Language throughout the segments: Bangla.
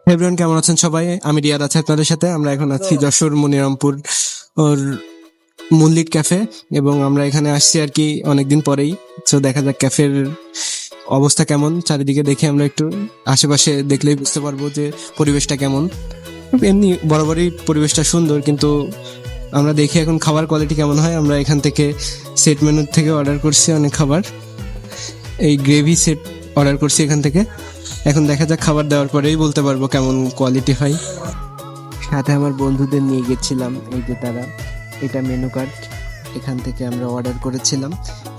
এভরিওয়ান, কেমন আছেন সবাই? আমি রিয়াদ আছি আপনাদের সাথে। আমরা এখন আছি যশোর মনিরামপুর ওর মুনলিট ক্যাফে, এবং আমরা এখানে আসছি আর কি অনেকদিন পরেই। তো দেখা যাক ক্যাফের অবস্থা কেমন। চারিদিকে দেখে আমরা একটু আশেপাশে দেখলেই বুঝতে পারবো যে পরিবেশটা কেমন। এমনি বরাবরই পরিবেশটা সুন্দর, কিন্তু আমরা দেখি এখন খাবার কোয়ালিটি কেমন হয়। আমরা এখান থেকে সেট মেনু থেকে অর্ডার করছি অনেক খাবার। এই গ্রেভি সেট অর্ডার করছি এখান থেকে। এখন দেখা যাক খাবার দেওয়ার পরেই বলতে পারবো কেমন কোয়ালিটি হয়। সাথে আমার বন্ধুদের নিয়ে গেছিলাম, এই যে তারা। এটা মেনু কার্ড, এখান থেকে আমরা অর্ডার করেছিলাম,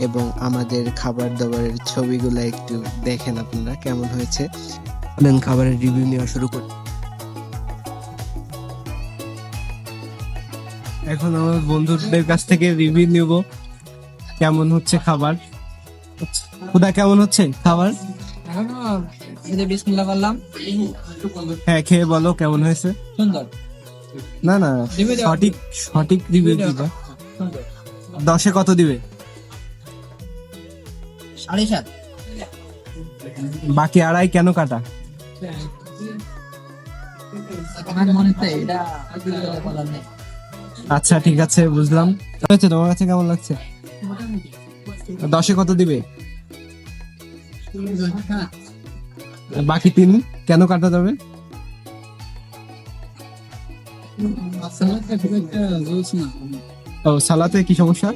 এবং আমাদের খাবার দাবারের ছবিগুলো একটু দেখেন আপনারা কেমন হয়েছে। দেন খাবারের রিভিউ নেওয়া শুরু করি। এখন আমার বন্ধুদের কাছ থেকে রিভিউ নেব কেমন হচ্ছে খাবার। খুদা, কেমন হচ্ছে খাবার? বিসমিল্লাহ করলাম। হ্যাঁ, খেয়ে বলো কেমন হয়েছে। সুন্দর। না না, সঠিক সঠিক রিভিউ দিবা। 10-এ কত দিবে? 7.5। বাকি 2.5 কেন কাটা? আমার মনে হয় এটা বলার নেই। আচ্ছা, ঠিক আছে, বুঝলাম। হয়েছে, তোমার কাছে কেমন লাগছে? 10-এ কত দিবে? বাকি 3 কেন কাটা যাবে? ও, সালাতে কি সমস্যা?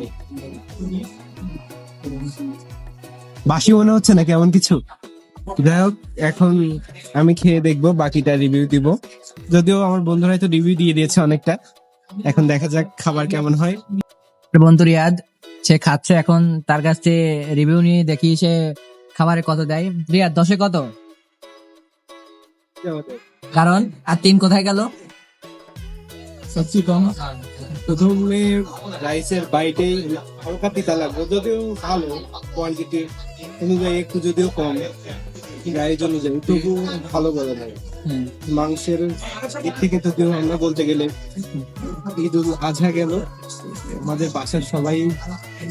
বাসি মনে হচ্ছে না কেমন কিছু? যাই হোক, এখন আমি খেয়ে দেখবো, বাকিটা রিভিউ দিব। যদিও আমার বন্ধুরাই তো রিভিউ দিয়ে দিয়েছে অনেকটা। এখন দেখা যাক খাবার কেমন হয়। বন্ধু রিয়াদ, সে খাচ্ছে, এখন তার কাছ থেকে রিভিউ নিয়ে দেখি সে খাবারে কত দেয়। রিয়াদ, 10-এ কত? কারণ আর 3 কোথায় গেল? সবচেয়ে কম প্রথমে রাইসের বাইটে হালকা তিতা লাগবে, যদিও ভালো কোয়ান্টিটি অনুযায়ী, একটু যদিও কম রাইস অনুযায়ী, তবু ভালো বলা যায়। মাংসের দিক থেকে যদিও আমরা বলতে গেলে ঈদ উল আজহা গেল, আমাদের বাসার সবাই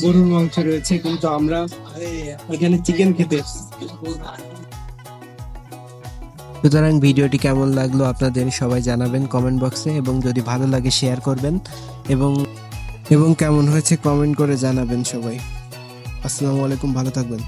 গরুর মাংস রয়েছে, কিন্তু আমরা এখানে চিকেন খেতে এসেছি। সুতরাং ভিডিওটি কেমন লাগলো আপনাদের সবাই জানাবেন কমেন্ট বক্সে, এবং যদি ভালো লাগে শেয়ার করবেন, এবং কেমন হয়েছে কমেন্ট করে জানাবেন সবাই। আসসালামু আলাইকুম, ভালো থাকবেন।